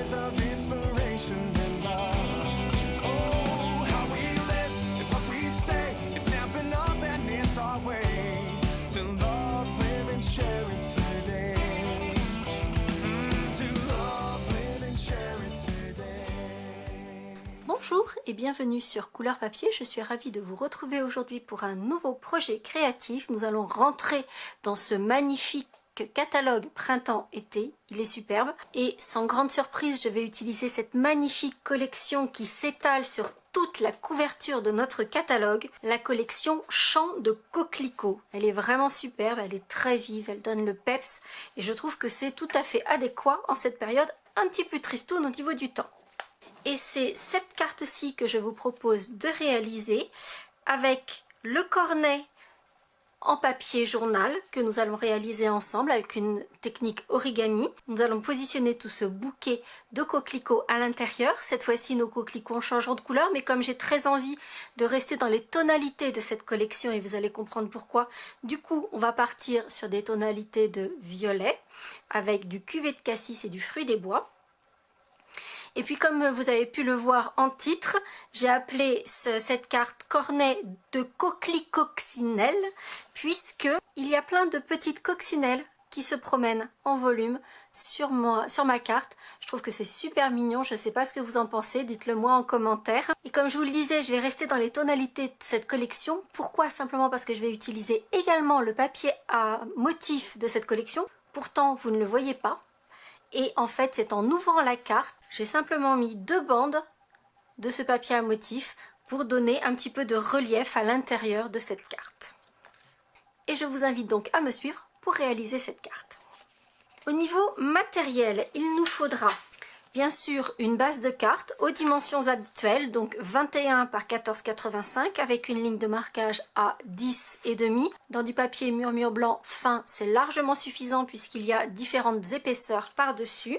words of inspiration and love. Oh, how we live and what we say, it's stepping up and it's our way to love, live and share it today. To love, live and share it today. Bonjour et bienvenue sur Couleur Papier, je suis ravie de vous retrouver aujourd'hui pour un nouveau projet créatif. Nous allons rentrer dans ce magnifique catalogue printemps-été, il est superbe et sans grande surprise je vais utiliser cette magnifique collection qui s'étale sur toute la couverture de notre catalogue, la collection Chants de coquelicots. Elle est vraiment superbe, elle est très vive, elle donne le peps et je trouve que c'est tout à fait adéquat en cette période un petit peu tristoune au niveau du temps. Et c'est cette carte-ci que je vous propose de réaliser avec le cornet en papier journal que nous allons réaliser ensemble avec une technique origami. Nous allons positionner tout ce bouquet de coquelicots à l'intérieur. Cette fois-ci nos coquelicots changeront de couleur, mais comme j'ai très envie de rester dans les tonalités de cette collection et vous allez comprendre pourquoi, du coup on va partir sur des tonalités de violet avec du cuvet de cassis et du fruit des bois. Et puis comme vous avez pu le voir en titre, j'ai appelé cette carte cornet de coquelicoccinelle puisque il y a plein de petites coccinelles qui se promènent en volume sur ma carte. Je trouve que c'est super mignon, je ne sais pas ce que vous en pensez, dites-le moi en commentaire. Et comme je vous le disais, je vais rester dans les tonalités de cette collection. Pourquoi? Simplement parce que je vais utiliser également le papier à motif de cette collection. Pourtant, vous ne le voyez pas. Et en fait, c'est en ouvrant la carte, j'ai simplement mis 2 bandes de ce papier à motif pour donner un petit peu de relief à l'intérieur de cette carte. Et je vous invite donc à me suivre pour réaliser cette carte. Au niveau matériel, il nous faudra bien sûr une base de carte aux dimensions habituelles, donc 21 par 14,85 avec une ligne de marquage à 10,5. Dans du papier murmure blanc fin, c'est largement suffisant puisqu'il y a différentes épaisseurs par-dessus.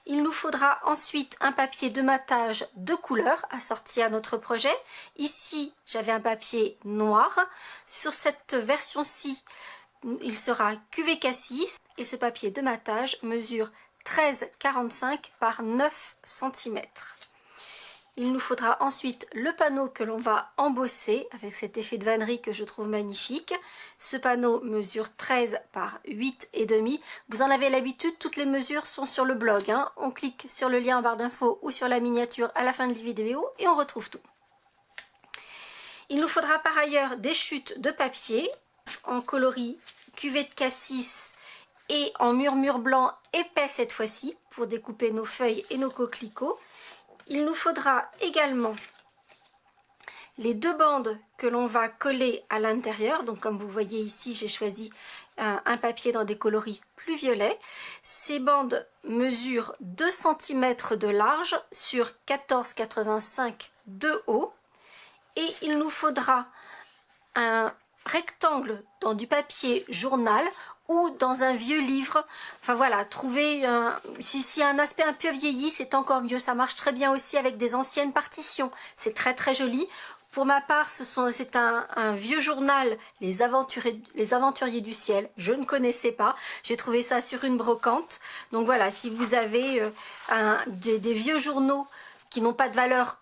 Il nous faudra ensuite un papier de matage de couleur assorti à notre projet. Ici, j'avais un papier noir. Sur cette version-ci, il sera cuvé cassis et ce papier de matage mesure 13,45 par 9 cm. Il nous faudra ensuite le panneau que l'on va embosser avec cet effet de vannerie que je trouve magnifique. Ce panneau mesure 13 par 8,5. Vous en avez l'habitude, toutes les mesures sont sur le blog. On clique sur le lien en barre d'infos ou sur la miniature à la fin de la vidéo et on retrouve tout. Il nous faudra par ailleurs des chutes de papier en coloris cuvet de cassis et en murmure blanc épais cette fois-ci pour découper nos feuilles et nos coquelicots. Il nous faudra également les 2 bandes que l'on va coller à l'intérieur. Donc comme vous voyez ici, j'ai choisi un papier dans des coloris plus violets. Ces bandes mesurent 2 cm de large sur 14,85 de haut. Et il nous faudra un rectangle dans du papier journal ou dans un vieux livre. Enfin voilà, trouver si un aspect un peu vieilli, c'est encore mieux. Ça marche très bien aussi avec des anciennes partitions. C'est très très joli. Pour ma part, c'est un vieux journal, les Aventuriers du ciel. Je ne connaissais pas. J'ai trouvé ça sur une brocante. Donc voilà, si vous avez des vieux journaux qui n'ont pas de valeur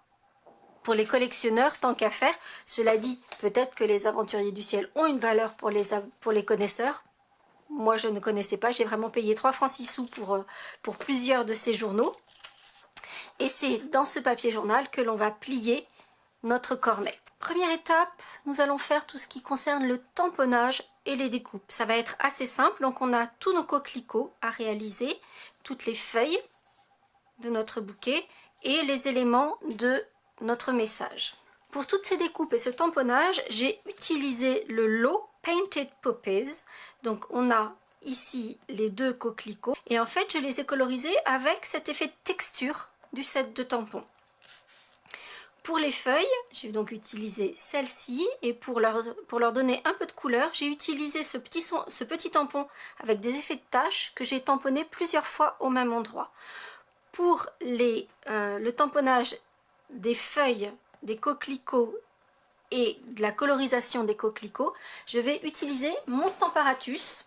pour les collectionneurs, tant qu'à faire. Cela dit, peut-être que les Aventuriers du ciel ont une valeur pour les connaisseurs. Moi, je ne connaissais pas. J'ai vraiment payé 3 francs 6 sous pour plusieurs de ces journaux. Et c'est dans ce papier journal que l'on va plier notre cornet. Première étape, nous allons faire tout ce qui concerne le tamponnage et les découpes. Ça va être assez simple. Donc, on a tous nos coquelicots à réaliser, toutes les feuilles de notre bouquet et les éléments de notre message. Pour toutes ces découpes et ce tamponnage, j'ai utilisé le lot Painted Poppies. Donc on a ici les 2 coquelicots et en fait je les ai colorisés avec cet effet de texture du set de tampons. Pour les feuilles, j'ai donc utilisé celle-ci et pour leur donner un peu de couleur, j'ai utilisé ce petit tampon avec des effets de taches que j'ai tamponné plusieurs fois au même endroit. Pour le tamponnage des feuilles, des coquelicots et de la colorisation des coquelicots, je vais utiliser mon Stamparatus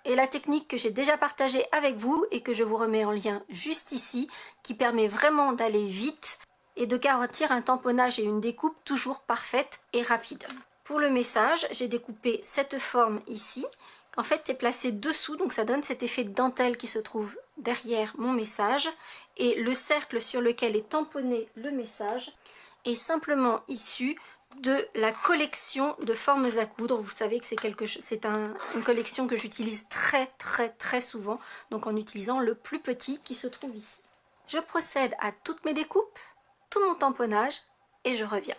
et la technique que j'ai déjà partagée avec vous et que je vous remets en lien juste ici, qui permet vraiment d'aller vite et de garantir un tamponnage et une découpe toujours parfaite et rapide. Pour le message, j'ai découpé cette forme ici, en fait est placée dessous, donc ça donne cet effet de dentelle qui se trouve derrière mon message, et le cercle sur lequel est tamponné le message est simplement issu de la collection de formes à coudre. Vous savez que c'est une collection que j'utilise très souvent, donc en utilisant le plus petit qui se trouve ici. Je procède à toutes mes découpes, tout mon tamponnage et je reviens.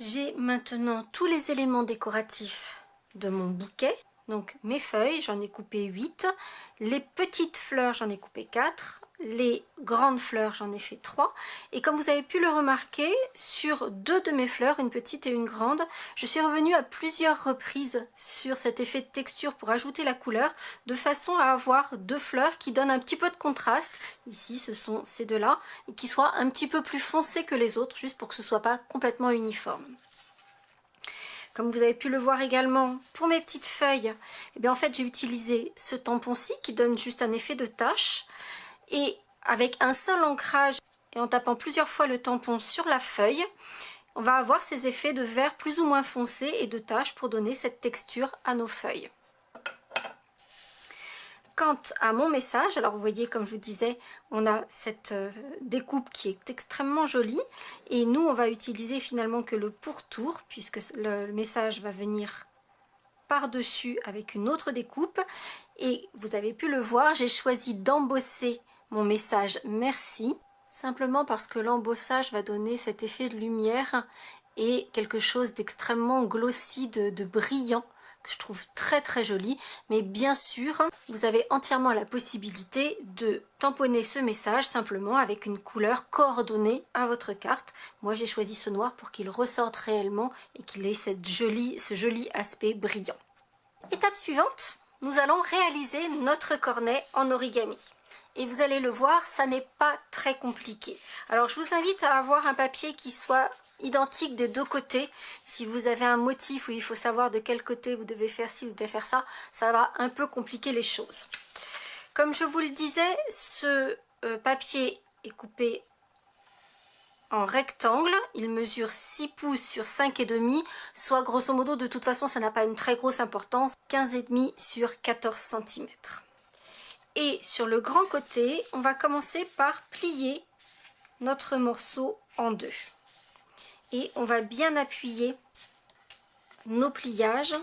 J'ai maintenant tous les éléments décoratifs de mon bouquet. Donc mes feuilles, j'en ai coupé 8. Les petites fleurs, j'en ai coupé 4. Les grandes fleurs, j'en ai fait 3. Et comme vous avez pu le remarquer, sur 2 de mes fleurs, une petite et une grande, je suis revenue à plusieurs reprises sur cet effet de texture pour ajouter la couleur, de façon à avoir 2 fleurs qui donnent un petit peu de contraste. Ici, ce sont ces deux-là, et qui soient un petit peu plus foncés que les autres, juste pour que ce ne soit pas complètement uniforme. Comme vous avez pu le voir également, pour mes petites feuilles, eh bien en fait j'ai utilisé ce tampon-ci qui donne juste un effet de tache. Et avec un seul ancrage et en tapant plusieurs fois le tampon sur la feuille, on va avoir ces effets de vert plus ou moins foncé et de taches pour donner cette texture à nos feuilles. Quant à mon message, alors vous voyez, comme je vous disais, on a cette découpe qui est extrêmement jolie et nous on va utiliser finalement que le pourtour puisque le message va venir par-dessus avec une autre découpe. Et vous avez pu le voir, j'ai choisi d'embosser mon message merci, simplement parce que l'embossage va donner cet effet de lumière et quelque chose d'extrêmement glossy, de brillant, que je trouve très joli. Mais bien sûr, vous avez entièrement la possibilité de tamponner ce message simplement avec une couleur coordonnée à votre carte. Moi j'ai choisi ce noir pour qu'il ressorte réellement et qu'il ait ce joli aspect brillant. Étape suivante, nous allons réaliser notre cornet en origami. Et vous allez le voir, ça n'est pas très compliqué. Alors je vous invite à avoir un papier qui soit identique des 2 côtés. Si vous avez un motif où il faut savoir de quel côté vous devez faire ci ou devez faire ça, ça va un peu compliquer les choses. Comme je vous le disais, ce papier est coupé en rectangle, il mesure 6 pouces sur 5,5, soit grosso modo, de toute façon ça n'a pas une très grosse importance, 15,5 sur 14 cm. Et sur le grand côté, on va commencer par plier notre morceau en 2. Et on va bien appuyer nos pliages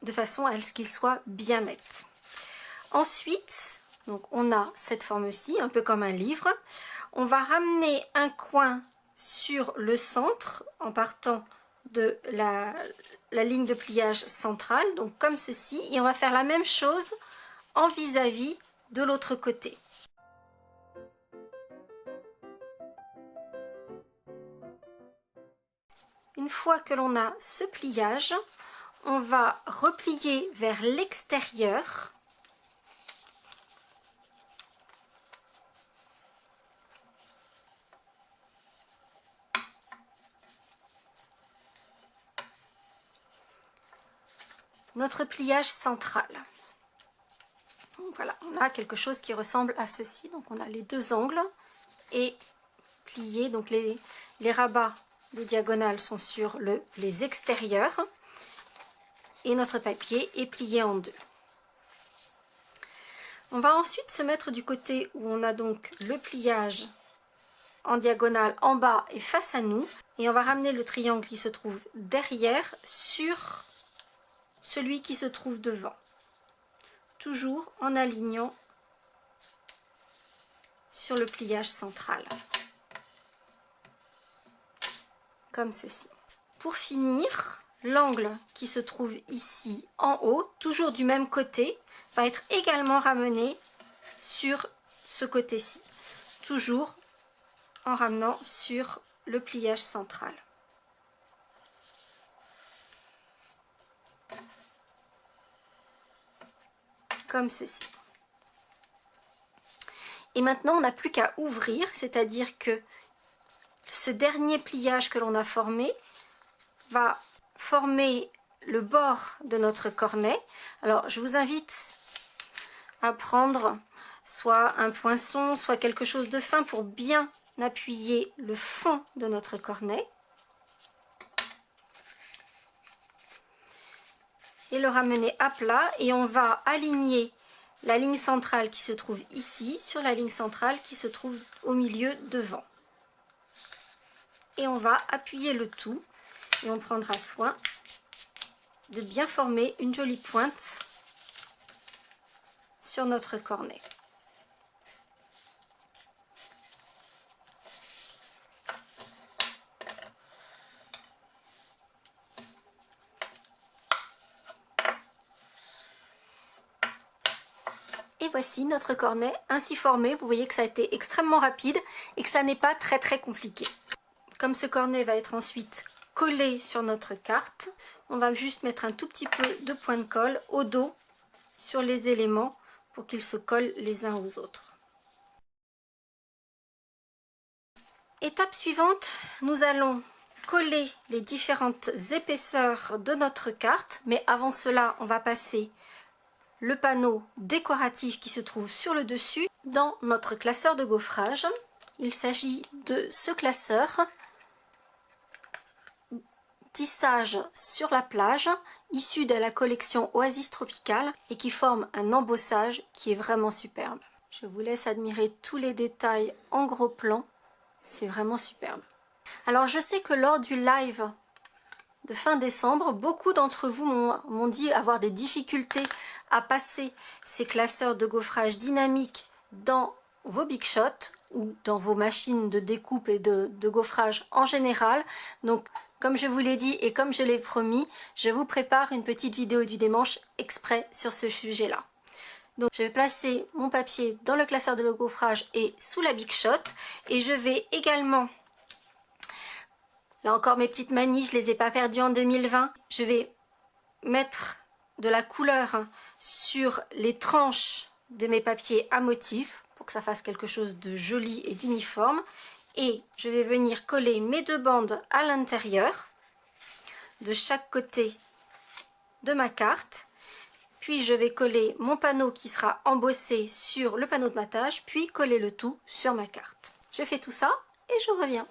de façon à ce qu'ils soient bien nets. Ensuite, donc on a cette forme-ci, un peu comme un livre. On va ramener un coin sur le centre en partant de la ligne de pliage centrale, donc comme ceci. Et on va faire la même chose en vis-à-vis de l'autre côté. Une fois que l'on a ce pliage, on va replier vers l'extérieur. Notre pliage central. Donc voilà, on a quelque chose qui ressemble à ceci. Donc on a les deux angles et pliés. Donc les rabats des diagonales sont sur les extérieurs et notre papier est plié en deux. On va ensuite se mettre du côté où on a donc le pliage en diagonale en bas et face à nous, et on va ramener le triangle qui se trouve derrière sur celui qui se trouve devant, toujours en alignant sur le pliage central, comme ceci. Pour finir, l'angle qui se trouve ici en haut, toujours du même côté, va être également ramené sur ce côté-ci, toujours en ramenant sur le pliage central. Comme ceci. Et maintenant, on n'a plus qu'à ouvrir, c'est-à-dire que ce dernier pliage que l'on a formé va former le bord de notre cornet. Alors, je vous invite à prendre soit un poinçon, soit quelque chose de fin pour bien appuyer le fond de notre cornet et le ramener à plat, et on va aligner la ligne centrale qui se trouve ici sur la ligne centrale qui se trouve au milieu devant, et on va appuyer le tout et on prendra soin de bien former une jolie pointe sur notre cornet. Et voici notre cornet ainsi formé. Vous voyez que ça a été extrêmement rapide et que ça n'est pas très compliqué. Comme ce cornet va être ensuite collé sur notre carte, on va juste mettre un tout petit peu de point de colle au dos sur les éléments pour qu'ils se collent les uns aux autres. Étape suivante, nous allons coller les différentes épaisseurs de notre carte, mais avant cela, on va passer le panneau décoratif qui se trouve sur le dessus dans notre classeur de gaufrage. Il s'agit de ce classeur tissage sur la plage, issu de la collection Oasis Tropicale et qui forme un embossage qui est vraiment superbe. Je vous laisse admirer tous les détails en gros plan, c'est vraiment superbe. Alors je sais que lors du live de fin décembre, beaucoup d'entre vous m'ont dit avoir des difficultés à passer ces classeurs de gaufrage dynamiques dans vos Big Shot ou dans vos machines de découpe et de gaufrage en général. Donc comme je vous l'ai dit et comme je l'ai promis, je vous prépare une petite vidéo du dimanche exprès sur ce sujet-là. Donc je vais placer mon papier dans le classeur de gaufrage et sous la Big Shot, et je vais également, là encore mes petites manies, je les ai pas perdues en 2020, je vais mettre de la couleur sur les tranches de mes papiers à motif pour que ça fasse quelque chose de joli et d'uniforme, et je vais venir coller mes deux bandes à l'intérieur de chaque côté de ma carte, puis je vais coller mon panneau qui sera embossé sur le panneau de matage, puis coller le tout sur ma carte. Je fais tout ça et je reviens.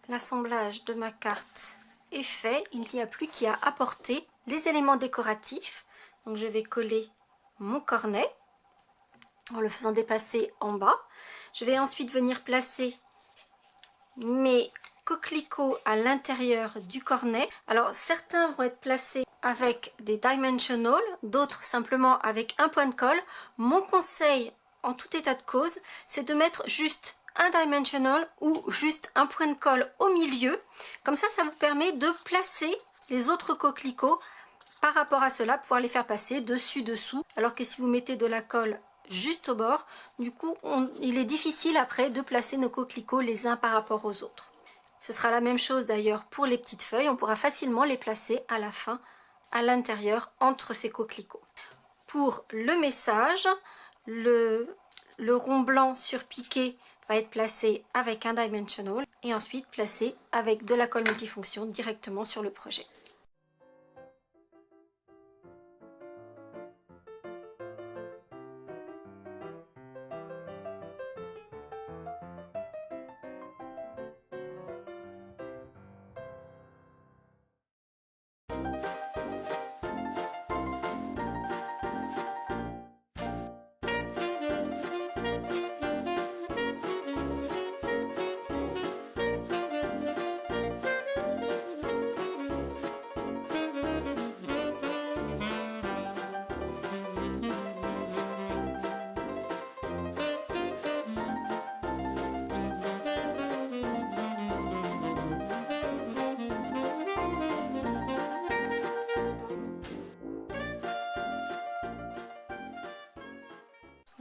L'assemblage de ma carte est fait, il n'y a plus qu'à apporter les éléments décoratifs. Donc je vais coller mon cornet en le faisant dépasser en bas. Je vais ensuite venir placer mes coquelicots à l'intérieur du cornet. Alors certains vont être placés avec des dimensionals, d'autres simplement avec un point de colle. Mon conseil en tout état de cause, c'est de mettre juste un dimensional ou juste un point de colle au milieu. Comme ça vous permet de placer les autres coquelicots par rapport à cela, pouvoir les faire passer dessus dessous, alors que si vous mettez de la colle juste au bord, du coup il est difficile après de placer nos coquelicots les uns par rapport aux autres. Ce sera la même chose d'ailleurs pour les petites feuilles, on pourra facilement les placer à la fin, à l'intérieur, entre ces coquelicots. Pour le message, le rond blanc surpiqué va être placé avec un dimensional et ensuite placé avec de la colle multifonction directement sur le projet.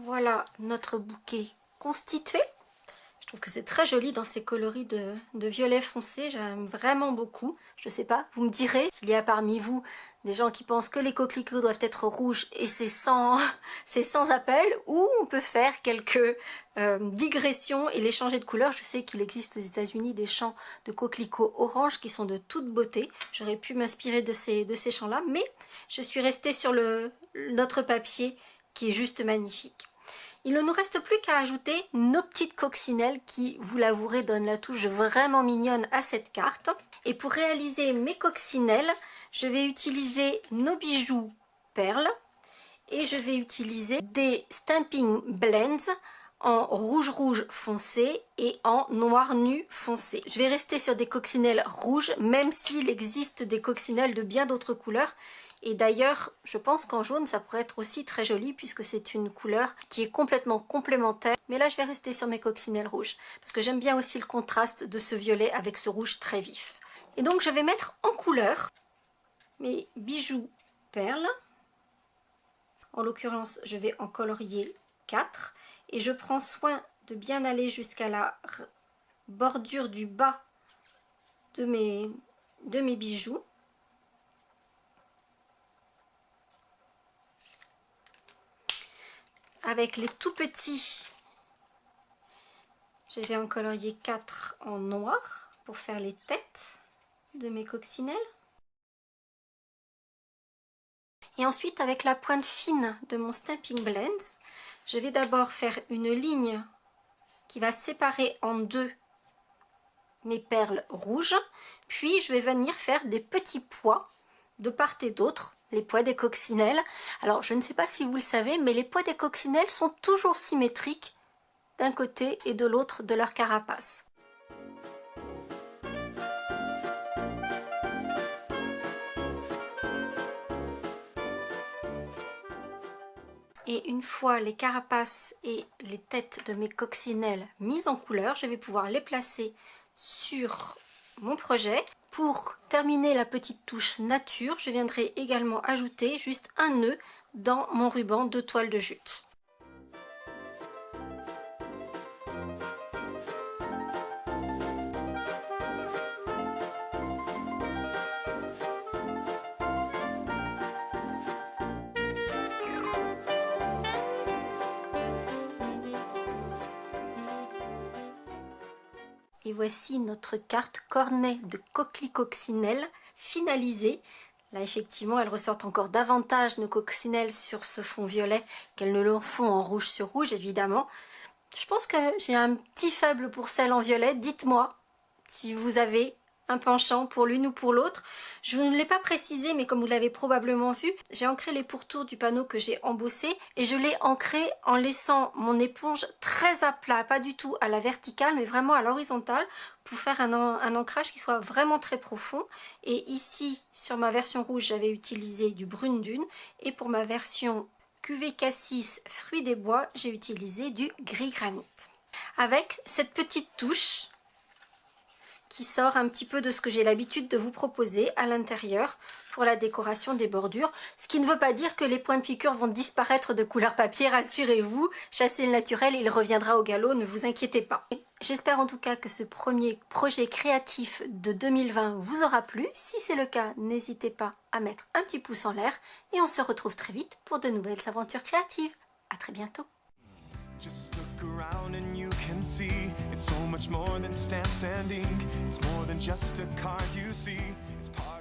Voilà notre bouquet constitué. Je trouve que c'est très joli dans ces coloris de violet foncé, j'aime vraiment beaucoup. Je ne sais pas, vous me direz s'il y a parmi vous des gens qui pensent que les coquelicots doivent être rouges et c'est sans appel, ou on peut faire quelques digressions et les changer de couleur. Je sais qu'il existe aux États-Unis des champs de coquelicots orange qui sont de toute beauté. J'aurais pu m'inspirer de ces champs-là, mais je suis restée sur notre papier qui est juste magnifique. Il ne nous reste plus qu'à ajouter nos petites coccinelles qui, vous l'avouerez, donnent la touche vraiment mignonne à cette carte. Et pour réaliser mes coccinelles, je vais utiliser nos bijoux perles et je vais utiliser des Stampin' Blends en rouge foncé et en noir nu foncé. Je vais rester sur des coccinelles rouges, même s'il existe des coccinelles de bien d'autres couleurs. Et d'ailleurs, je pense qu'en jaune, ça pourrait être aussi très joli puisque c'est une couleur qui est complètement complémentaire. Mais là, je vais rester sur mes coccinelles rouges parce que j'aime bien aussi le contraste de ce violet avec ce rouge très vif. Et donc, je vais mettre en couleur mes bijoux perles. En l'occurrence, je vais en colorier 4. Et je prends soin de bien aller jusqu'à la bordure du bas de mes bijoux. Avec les tout petits, je vais en colorier 4 en noir pour faire les têtes de mes coccinelles. Et ensuite, avec la pointe fine de mon Stampin' Blends, je vais d'abord faire une ligne qui va séparer en deux mes perles rouges, puis je vais venir faire des petits pois de part et d'autre, les pois des coccinelles. Alors je ne sais pas si vous le savez, mais les pois des coccinelles sont toujours symétriques d'un côté et de l'autre de leur carapace. Et une fois les carapaces et les têtes de mes coccinelles mises en couleur, je vais pouvoir les placer sur mon projet. Pour terminer la petite touche nature, je viendrai également ajouter juste un nœud dans mon ruban de toile de jute. Et voici notre carte cornet de coquelicoccinelles finalisée. Là effectivement elles ressortent encore davantage nos coccinelles sur ce fond violet qu'elles ne le font en rouge sur rouge évidemment. Je pense que j'ai un petit faible pour celles en violet. Dites-moi si vous avez un penchant pour l'une ou pour l'autre. Je ne l'ai pas précisé, mais comme vous l'avez probablement vu, j'ai ancré les pourtours du panneau que j'ai embossé et je l'ai ancré en laissant mon éponge très à plat, pas du tout à la verticale, mais vraiment à l'horizontale pour faire un ancrage qui soit vraiment très profond. Et ici, sur ma version rouge, j'avais utilisé du brune dune et pour ma version cuvée cassis fruits des bois, j'ai utilisé du gris granit. Avec cette petite touche qui sort un petit peu de ce que j'ai l'habitude de vous proposer à l'intérieur pour la décoration des bordures. Ce qui ne veut pas dire que les points de piqûre vont disparaître de couleur papier, rassurez-vous. Chassez le naturel, il reviendra au galop, ne vous inquiétez pas. J'espère en tout cas que ce premier projet créatif de 2020 vous aura plu. Si c'est le cas, n'hésitez pas à mettre un petit pouce en l'air et on se retrouve très vite pour de nouvelles aventures créatives. À très bientôt. Just look around and you can see it's so much more than stamps and ink. It's more than just a card you see. It's part